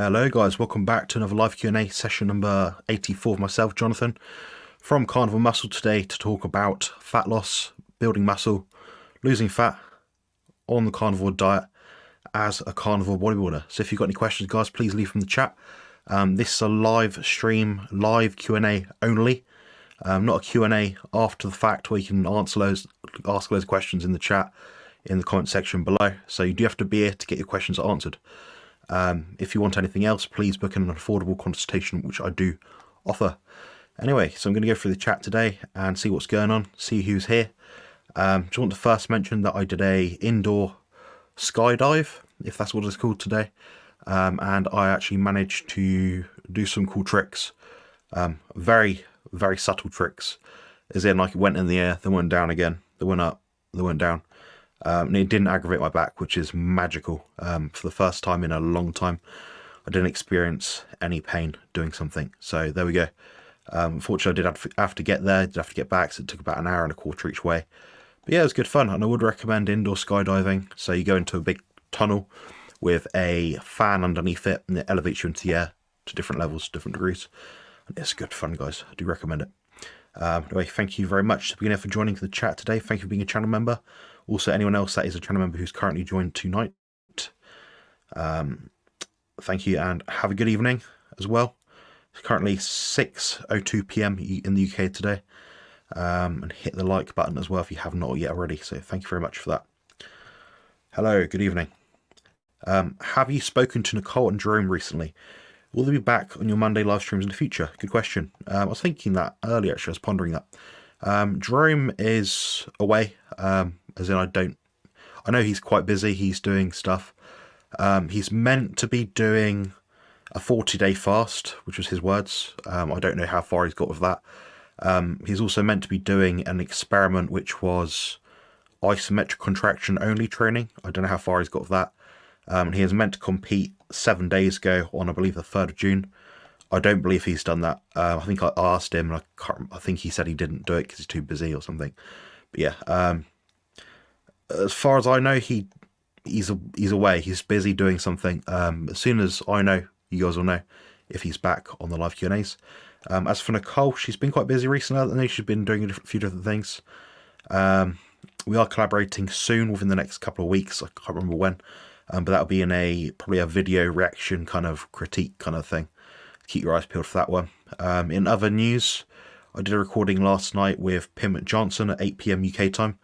Hello guys, welcome back to another live Q&A session number 84 of myself, Jonathan, from Carnivore Muscle today to talk about fat loss, building muscle, losing fat on the carnivore diet as a carnivore bodybuilder. So if you've got any questions, guys, please leave them in the chat. This is a live stream, live Q&A only, not a Q&A after the fact where you can ask loads of questions in the chat in the comment section below. So you do have to be here to get your questions answered. If you want anything else, please book an affordable consultation, which I do offer. Anyway, so I'm going to go through the chat today and see what's going on, see who's here. Just want to first mention that I did a indoor skydive, if that's what it's called today, and I actually managed to do some cool tricks, very, very subtle tricks, as in like it went in the air, then went down again, then went up, then went down. And it didn't aggravate my back, which is magical. For the first time in a long time, I didn't experience any pain doing something. So there we go. Unfortunately, I did have to get there, did have to get back, so it took about an hour and a quarter each way. But yeah, it was good fun, and I would recommend indoor skydiving. So you go into a big tunnel with a fan underneath it, and it elevates you into the air to different levels, different degrees. And it's good fun, guys. I do recommend it. Anyway, thank you very much to begin for joining the chat today. Thank you for being a channel member. Also, anyone else that is a channel member who's currently joined tonight, thank you and have a good evening as well. It's currently 6:02 PM in the UK today. And hit the like button as well if you have not yet already. So thank you very much for that. Hello, good evening. Have you spoken to Nicole and Jerome recently? Will they be back on your Monday live streams in the future? Good question. I was thinking that earlier, actually. I was pondering that. Jerome is away, as in I know he's quite busy. He's doing stuff. He's meant to be doing a 40-day fast, which was his words. I don't know how far he's got with that. He's also meant to be doing an experiment, which was isometric contraction only training. I don't know how far he's got with that. He is meant to compete 7 days ago on, I believe, the 3rd of June. I don't believe he's done that. I think I asked him, and I think he said he didn't do it because he's too busy or something. But yeah, as far as I know, he's away. He's busy doing something. As soon as I know, you guys will know if he's back on the live Q&As. As for Nicole, she's been quite busy recently. I know she's been doing a few different things. We are collaborating soon, within the next couple of weeks. I can't remember when, but that'll be in probably a video reaction kind of critique kind of thing. Keep your eyes peeled for that one. In other news, I did a recording last night with Pim Johnson at 8 PM UK time.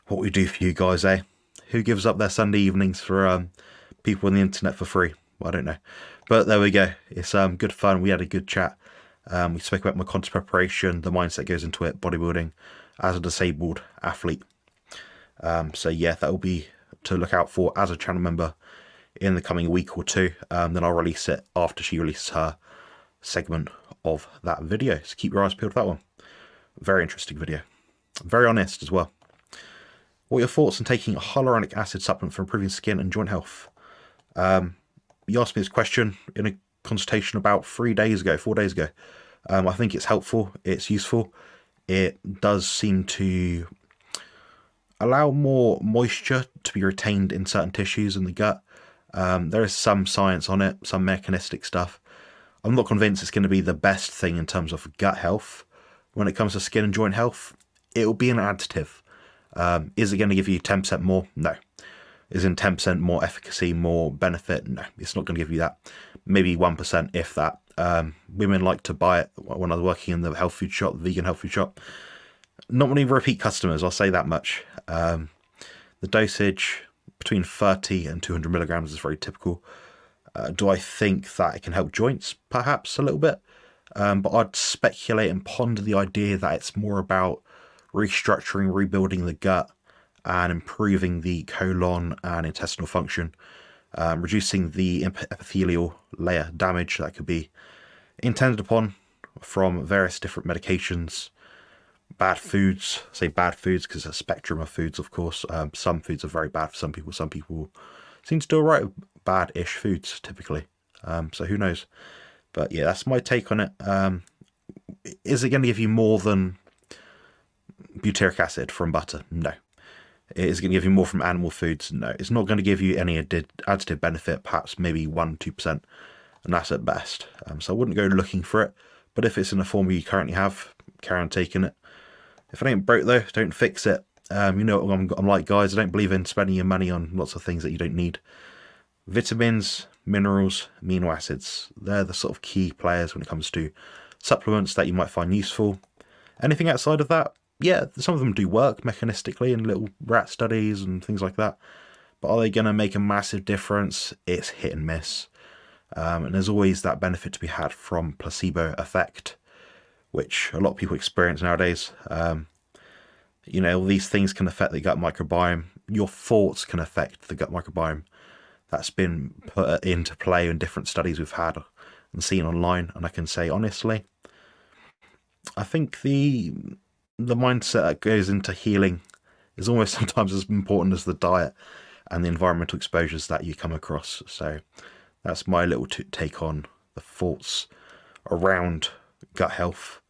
What we do for you guys, eh? Who gives up their Sunday evenings for people on the internet for free? Well, I don't know. But there we go. It's good fun. We had a good chat. We spoke about my contest preparation, the mindset goes into it, bodybuilding as a disabled athlete. So yeah, that will be to look out for as a channel member in the coming week or two. Then I'll release it after she releases her segment of that video. So keep your eyes peeled for that one. Very interesting video. Very honest as well. What are your thoughts on taking a hyaluronic acid supplement for improving skin and joint health? You asked me this question in a consultation about 4 days ago. I think it's helpful, it's useful. It does seem to allow more moisture to be retained in certain tissues in the gut. There is some science on it, some mechanistic stuff. I'm not convinced it's going to be the best thing in terms of gut health. When it comes to skin and joint health, it will be an additive. Is it going to give you 10% more? No. Is in 10% more efficacy, more benefit? No, it's not going to give you that. Maybe 1%, if that. Women like to buy it when I was working in the health food shop, the vegan health food shop. Not many repeat customers, I'll say that much. The dosage between 30 and 200 milligrams is very typical. Do I think that it can help joints? Perhaps a little bit. But I'd speculate and ponder the idea that it's more about restructuring, rebuilding the gut, and improving the colon and intestinal function, reducing the epithelial layer damage that could be intended upon from various different medications, bad foods. I say bad foods because it's a spectrum of foods, of course. Some foods are very bad for some people. Some people seem to do all right with bad-ish foods, typically. So who knows? But yeah, that's my take on it. Is it going to give you more than butyric acid from butter? No. Is it going to give you more from animal foods? No. It's not going to give you any additive benefit, perhaps maybe 1-2%. and that's at best. So I wouldn't go looking for it, but if it's in a form you currently have, carry on taking it. If it ain't broke though, don't fix it. You know what I'm like, guys. I don't believe in spending your money on lots of things that you don't need. Vitamins, minerals, amino acids, they're the sort of key players when it comes to supplements that you might find useful. Anything outside of that, yeah, some of them do work mechanistically in little rat studies and things like that. But are they going to make a massive difference? It's hit and miss. And there's always that benefit to be had from placebo effect, which a lot of people experience nowadays. You know, these things can affect the gut microbiome. Your thoughts can affect the gut microbiome. That's been put into play in different studies we've had and seen online. And I can say honestly, I think the mindset that goes into healing is almost sometimes as important as the diet and the environmental exposures that you come across. So that's my little take on the thoughts around gut health,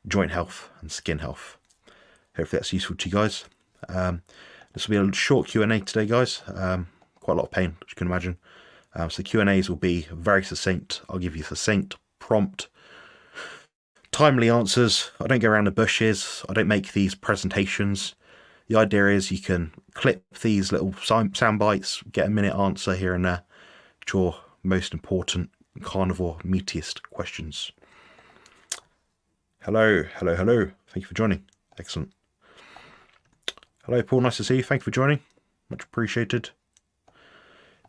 joint health, and skin health. Hopefully that's useful to you guys. This will be a short Q&A today, guys. Quite a lot of pain, as you can imagine. So the Q&As will be very succinct. I'll give you succinct, prompt, timely answers. I don't go around the bushes. I don't make these presentations. The idea is you can clip these little sound bites, get a minute answer here and there, to your most important carnivore meatiest questions. Hello. Thank you for joining. Excellent. Hello, Paul. Nice to see you. Thank you for joining. Much appreciated.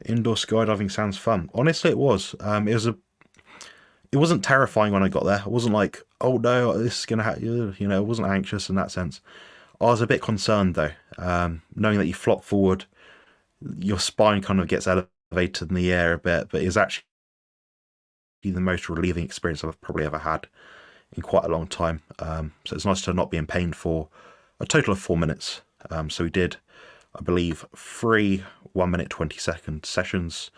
Indoor skydiving sounds fun. Honestly, it was. It wasn't terrifying when I got there. I wasn't like, oh no, this is gonna happen. You know, I wasn't anxious in that sense. I was a bit concerned though, knowing that you flop forward, your spine kind of gets elevated in the air a bit, but it's actually the most relieving experience I've probably ever had in quite a long time. So it's nice to not be in pain for a total of 4 minutes. So we did, I believe, 3 1-minute 20-second sessions.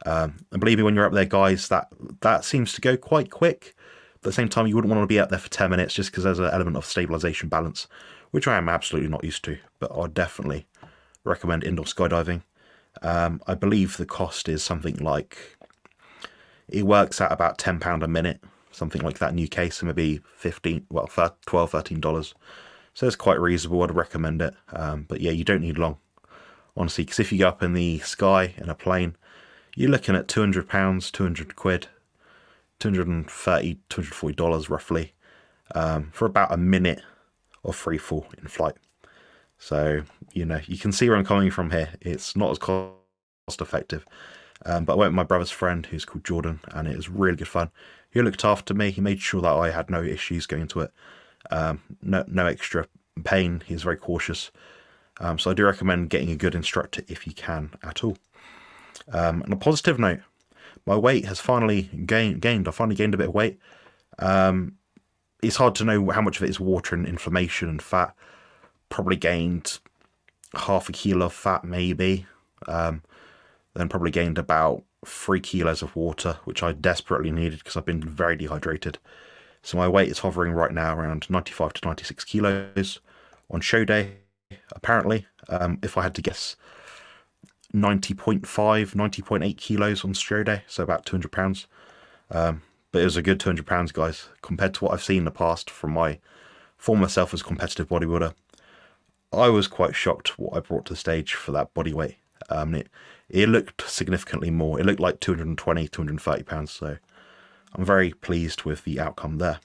And believe me, when you're up there, guys, that seems to go quite quick. At the same time, you wouldn't want to be up there for 10 minutes just because there's an element of stabilization balance, which I am absolutely not used to, but I'd definitely recommend indoor skydiving. I believe the cost is something like, it works at about £10 a minute, something like that in UK, so maybe $12, $13. So it's quite reasonable. I'd recommend it. But yeah, you don't need long, honestly, because if you go up in the sky in a plane, you're looking at £200, 200 quid, $230, $240 roughly, for about a minute of free fall in flight. So, you know, you can see where I'm coming from here. It's not as cost effective. But I went with my brother's friend who's called Jordan, and it was really good fun. He looked after me. He made sure that I had no issues going into it. No extra pain. He was very cautious. So I do recommend getting a good instructor if you can at all. On a positive note, my weight has finally gained. I finally gained a bit of weight. It's hard to know how much of it is water and inflammation and fat. Probably gained half a kilo of fat, maybe. Then probably gained about 3 kilos of water, which I desperately needed because I've been very dehydrated. So my weight is hovering right now around 95 to 96 kilos on show day, apparently. If I had to guess, 90.5, 90.8 kilos on show day, so about 200 pounds. But it was a good 200 pounds, guys, compared to what I've seen in the past from my former self as a competitive bodybuilder. I was quite shocked what I brought to the stage for that body weight. It looked significantly more. It looked like 220, 230 pounds. So I'm very pleased with the outcome there.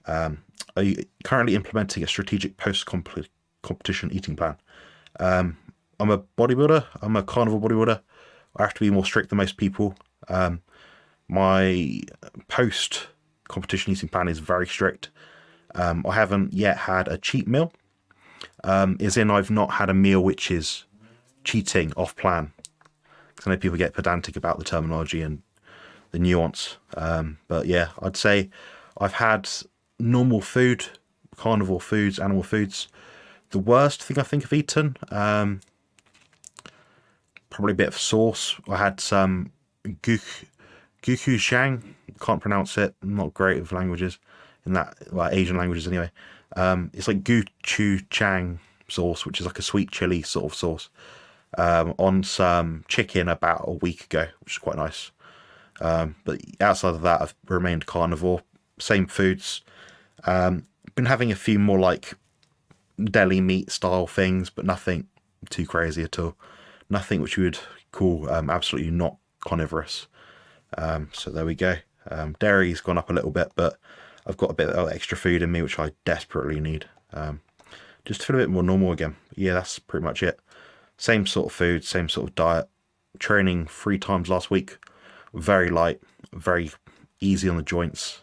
Are you currently implementing a strategic post-competition eating plan? I'm a bodybuilder. I'm a carnivore bodybuilder. I have to be more strict than most people. My post-competition eating plan is very strict. I haven't yet had a cheat meal. As in, I've not had a meal which is cheating off plan. Because I know people get pedantic about the terminology and the nuance. But yeah, I'd say I've had normal food, carnivore foods, animal foods. The worst thing I think I've eaten, probably a bit of sauce. I had some gochujang. Can't pronounce it. I'm not great with languages, in that, like Asian languages anyway. It's like gochujang sauce, which is like a sweet chili sort of sauce, on some chicken about a week ago, which is quite nice. But outside of that, I've remained carnivore. Same foods. Been having a few more like deli meat style things, but nothing too crazy at all. Nothing which you would call absolutely not carnivorous. So there we go. Dairy's gone up a little bit, but I've got a bit of extra food in me which I desperately need. Just to feel a bit more normal again. Yeah, that's pretty much it. Same sort of food, same sort of diet. Training 3 times last week. Very light, very easy on the joints.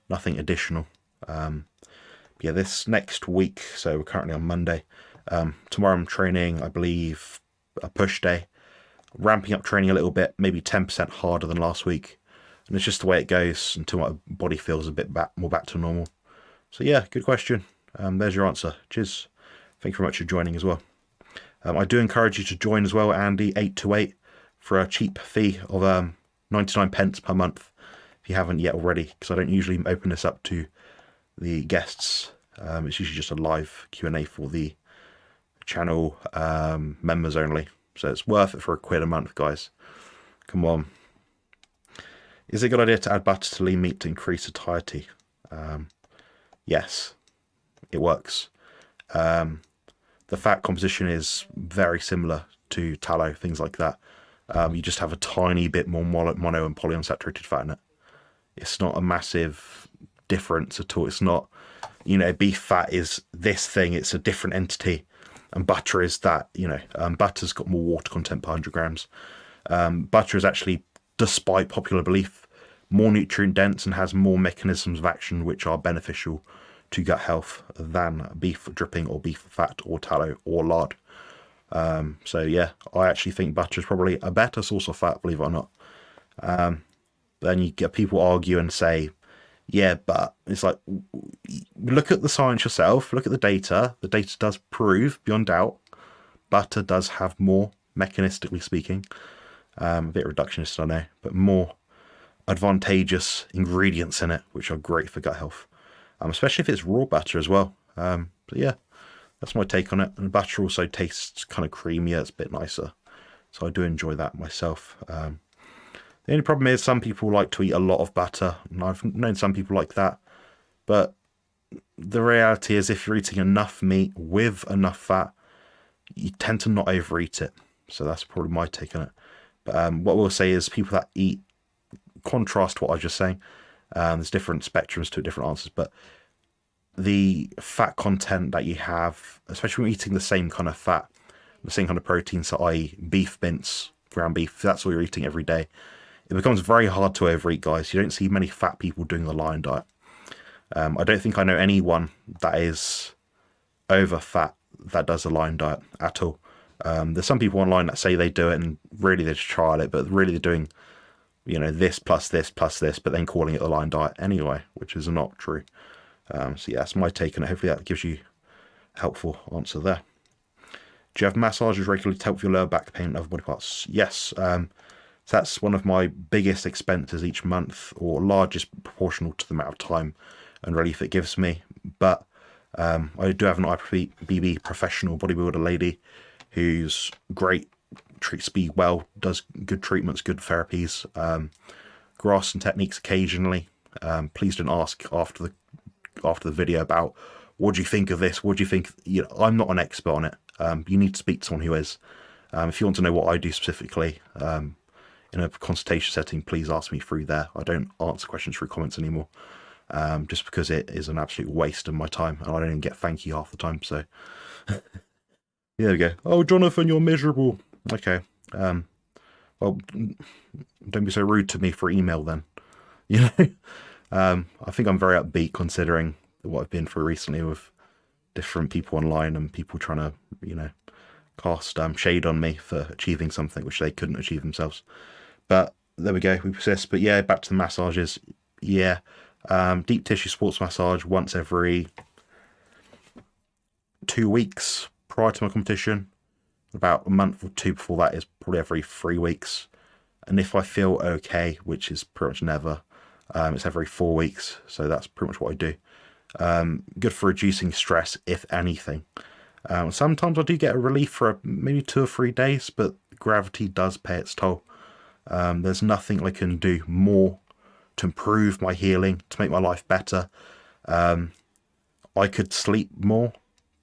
Nothing additional. Yeah, this next week, so we're currently on Monday. Tomorrow I'm training, I believe, a push day. Ramping up training a little bit, maybe 10% harder than last week. And it's just the way it goes until my body feels a bit more back to normal. So yeah, good question. There's your answer. Cheers. Thank you very much for joining as well. I do encourage you to join as well, Andy, 828, for a cheap fee of 99 pence per month, if you haven't yet already, because I don't usually open this up to the guests. It's usually just a live Q&A for the channel members only. So it's worth it for £1 a month, guys. Come on. Is it a good idea to add butter to lean meat to increase satiety? Yes, it works. The fat composition is very similar to tallow, things like that. You just have a tiny bit more mono and polyunsaturated fat in it. It's not a massive difference at all. It's not, you know, beef fat is this thing, it's a different entity. And butter is that, you know, butter's got more water content per 100 grams. Butter is actually, despite popular belief, more nutrient dense and has more mechanisms of action which are beneficial to gut health than beef dripping or beef fat or tallow or lard. So yeah, I actually think butter is probably a better source of fat, believe it or not. Then you get people argue and say, yeah, but it's like, look at the science yourself, look at the data. The data does prove, beyond doubt, butter does have more, mechanistically speaking, a bit reductionist, I know, but more advantageous ingredients in it, which are great for gut health, especially if it's raw butter as well. But yeah, that's my take on it. And butter also tastes kind of creamier, it's a bit nicer, so I do enjoy that myself. The only problem is some people like to eat a lot of butter, and I've known some people like that, but the reality is if you're eating enough meat with enough fat, you tend to not overeat it. So that's probably my take on it. But what we'll say is people that eat, contrast to what I was just saying, there's different spectrums to different answers, but the fat content that you have, especially when you're eating the same kind of fat, the same kind of protein, so i.e. beef mince, ground beef, that's all you're eating every day, it becomes very hard to overeat, guys. You don't see many fat people doing the lion diet. I don't think I know anyone that is over fat that does a lion diet at all. There's some people online that say they do it and really they just trial it, but really they're doing, you know, this plus this plus this, but then calling it the lion diet anyway, which is not true. So yeah, that's my take on it. Hopefully that gives you a helpful answer there. Do you have massages regularly to help with your lower back pain and other body parts? Yes. So that's one of my biggest expenses each month, or largest proportional to the amount of time and relief it gives me. But I do have an IPB professional bodybuilder lady who's great, treats me well, does good treatments, good therapies, grasps and techniques occasionally. Please don't ask after the video about what do you think of this, what do you think. You know, I'm not an expert on it. You need to speak to someone who is. If you want to know what I do specifically in a consultation setting, please ask me through there. I don't answer questions through comments anymore, just because it is an absolute waste of my time and I don't even get thank you half the time. So there we go. Oh, Jonathan, you're miserable. Okay. Well, don't be so rude to me for email then. You know, I think I'm very upbeat considering what I've been through recently with different people online and people trying to, you know, cast shade on me for achieving something which they couldn't achieve themselves. But there we go, we persist. But yeah, back to the massages. Yeah, deep tissue sports massage once every 2 weeks prior to my competition. About a month or two before that is probably every 3 weeks. And if I feel okay, which is pretty much never, it's every 4 weeks. So that's pretty much what I do. Good for reducing stress, if anything. Sometimes I do get a relief for maybe 2 or 3 days, but gravity does pay its toll. There's nothing I can do more to improve my healing, to make my life better. I could sleep more,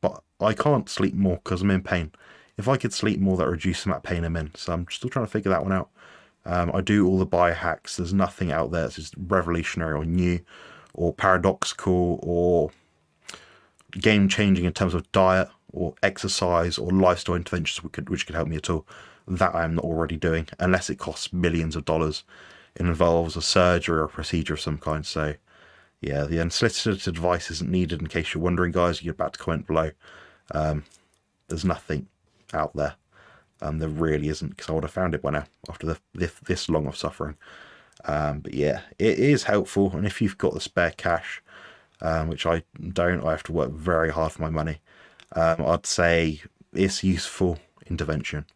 but I can't sleep more because I'm in pain. If I could sleep more, that would reduce the amount of pain I'm in. So I'm still trying to figure that one out. I do all the biohacks. There's nothing out there that's just revolutionary or new or paradoxical or game-changing in terms of diet or exercise or lifestyle interventions which could help me at all. That I am not already doing, unless it costs millions of dollars. It involves a surgery or a procedure of some kind. So yeah, the unsolicited advice isn't needed, in case you're wondering, guys. You're about to comment below. There's nothing out there. There really isn't, because I would have found it by now after this long of suffering. But yeah, it is helpful, and if you've got the spare cash, which I don't, I have to work very hard for my money, I'd say it's useful intervention.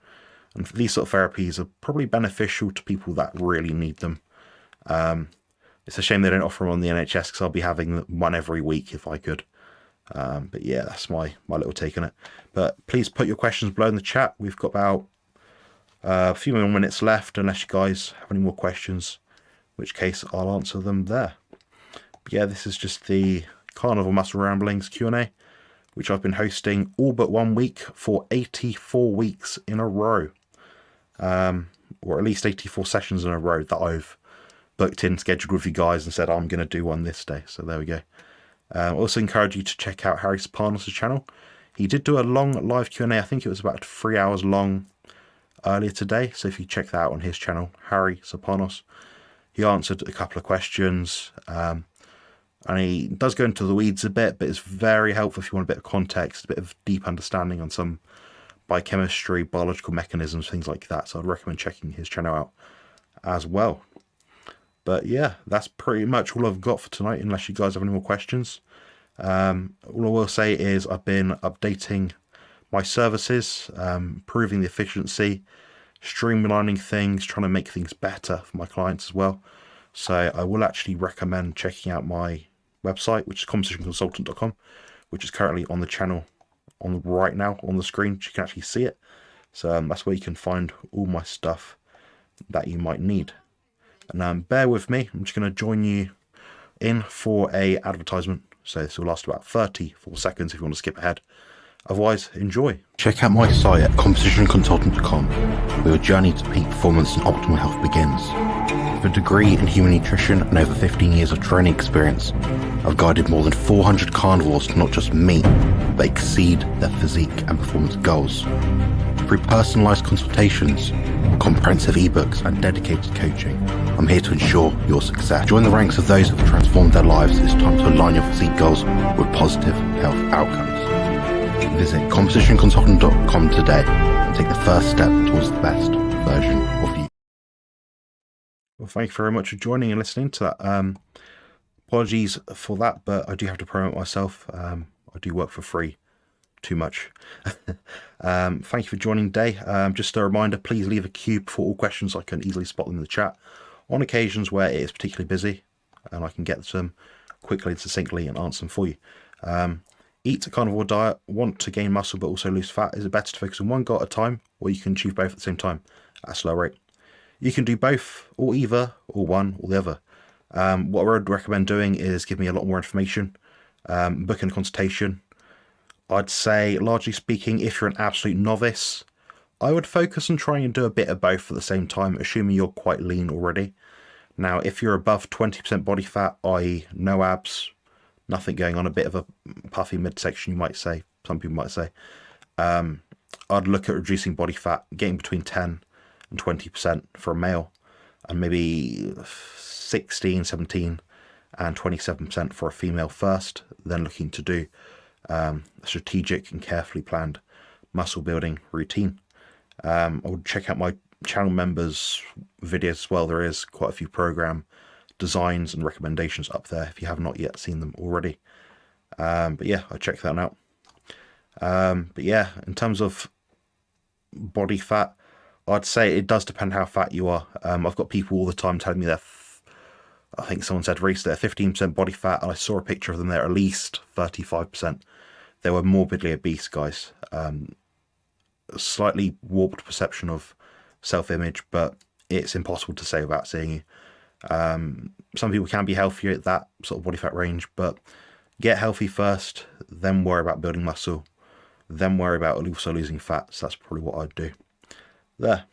And these sort of therapies are probably beneficial to people that really need them. It's a shame they don't offer them on the NHS, because I'll be having one every week if I could. But yeah, that's my little take on it. But please put your questions below in the chat. We've got about a few more minutes left, unless you guys have any more questions, in which case I'll answer them there. But yeah, this is just the Carnivore Muscle Ramblings Q&A, which I've been hosting all but 1 week for 84 weeks in a row. Or at least 84 sessions in a row that I've booked in, scheduled with you guys, and said I'm going to do one this day. So there we go. I also encourage you to check out Harry Sopanos' channel. He did do a long live Q&A. I think it was about 3 hours long earlier today. So if you check that out on his channel, Harry Sopanos, he answered a couple of questions. And he does go into the weeds a bit, but it's very helpful if you want a bit of context, a bit of deep understanding on some biochemistry, biological mechanisms, things like that. So I'd recommend checking his channel out as well. But yeah, that's pretty much all I've got for tonight, unless you guys have any more questions. All I will say is I've been updating my services, improving the efficiency, streamlining things, trying to make things better for my clients as well. So I will actually recommend checking out my website, which is conversationconsultant.com, which is currently on the channel right now on the screen. You can actually see it. So that's where you can find all my stuff that you might need. And bear with me, I'm just going to join you in for a advertisement. So this will last about 34 seconds if you want to skip ahead. Otherwise, enjoy. Check out my site at conversationconsultant.com, where your journey to peak performance and optimal health begins. With a degree in human nutrition and over 15 years of training experience, I've guided more than 400 carnivores to not just meet, but exceed their physique and performance goals. Through personalised consultations, comprehensive ebooks and dedicated coaching, I'm here to ensure your success. Join the ranks of those who have transformed their lives. It's time to align your physique goals with positive health outcomes. Visit conversationconsultant.com today and take the first step towards the best version of you. Well, thank you very much for joining and listening to that. Apologies for that, but I do have to promote myself. I do work for free. Too much. Thank you for joining today. Just a reminder, please leave a queue for all questions. I can easily spot them in the chat on occasions where it is particularly busy, and I can get to them quickly and succinctly and answer them for you. Eat a carnivore diet, want to gain muscle but also lose fat. Is it better to focus on one goal at a time, or you can achieve both at the same time at a slow rate? You can do both, or either, or one, or the other. What I would recommend doing is give me a lot more information, booking a consultation. I'd say, largely speaking, if you're an absolute novice, I would focus on trying and do a bit of both at the same time, assuming you're quite lean already. Now, if you're above 20% body fat, i.e. no abs, nothing going on, a bit of a puffy midsection, you might say, some people might say, I'd look at reducing body fat, getting between 10 and 20% for a male, and maybe 16, 17 and 27% for a female first, then looking to do a strategic and carefully planned muscle building routine. I would check out my channel members' videos as well. There is quite a few program designs and recommendations up there if you have not yet seen them already. But yeah, I check that out. But yeah, in terms of body fat, I'd say it does depend how fat you are. I've got people all the time telling me I think someone said recently they're 15% body fat, and I saw a picture of them, they're at least 35%. They were morbidly obese, guys. A slightly warped perception of self-image, but it's impossible to say without seeing you. Some people can be healthier at that sort of body fat range, but get healthy first, then worry about building muscle, then worry about also losing fat. So that's probably what I'd do. There.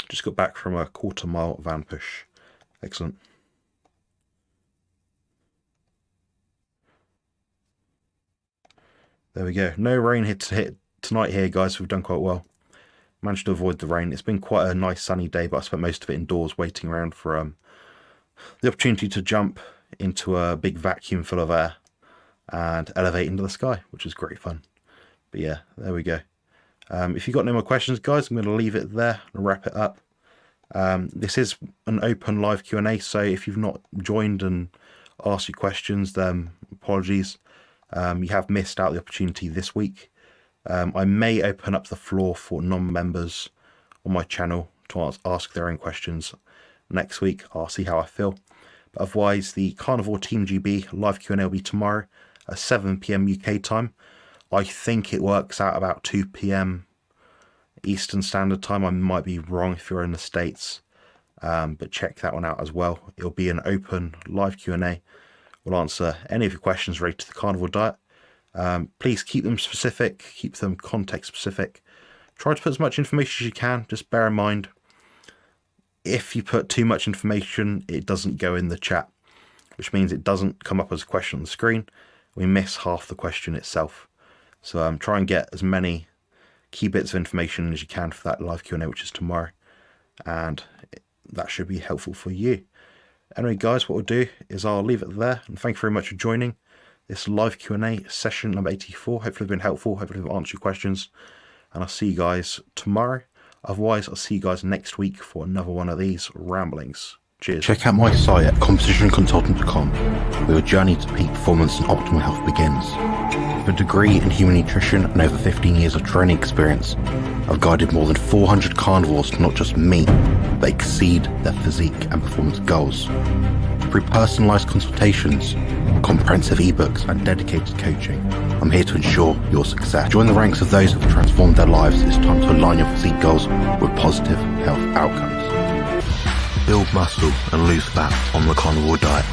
Just got back from a 1/4 mile van push. Excellent. There we go. No rain hit tonight here, guys. We've done quite well. Managed to avoid the rain. It's been quite a nice sunny day, but I spent most of it indoors waiting around for the opportunity to jump into a big vacuum full of air and elevate into the sky, which was great fun. But yeah, there we go. If you've got no more questions, guys, I'm going to leave it there and wrap it up. This is an open live Q&A, so if you've not joined and asked your questions, then apologies. You have missed out the opportunity this week. I may open up the floor for non-members on my channel to ask their own questions next week. I'll see how I feel. But otherwise, the Carnivore Team GB live Q&A will be tomorrow at 7 PM UK time. I think it works out about 2 PM Eastern Standard Time. I might be wrong if you're in the States, but check that one out as well. It'll be an open live Q&A. We'll answer any of your questions related to the carnivore diet. Please keep them specific, keep them context specific. Try to put as much information as you can. Just bear in mind, if you put too much information, it doesn't go in the chat, which means it doesn't come up as a question on the screen. We miss half the question itself. So try and get as many key bits of information as you can for that live Q&A, which is tomorrow. And that should be helpful for you. Anyway, guys, what we'll do is I'll leave it there. And thank you very much for joining this live Q&A session number 84. Hopefully it's been helpful. Hopefully I've answered your questions. And I'll see you guys tomorrow. Otherwise, I'll see you guys next week for another one of these ramblings. Cheers. Check out my site at compositionconsultant.com, where your journey to peak performance and optimal health begins. With a degree in human nutrition and over 15 years of training experience, I've guided more than 400 carnivores to not just meet, but exceed their physique and performance goals. Through personalised consultations, comprehensive ebooks and dedicated coaching, I'm here to ensure your success. Join the ranks of those who have transformed their lives. It's time to align your physique goals with positive health outcomes. Build muscle and lose fat on the carnivore diet.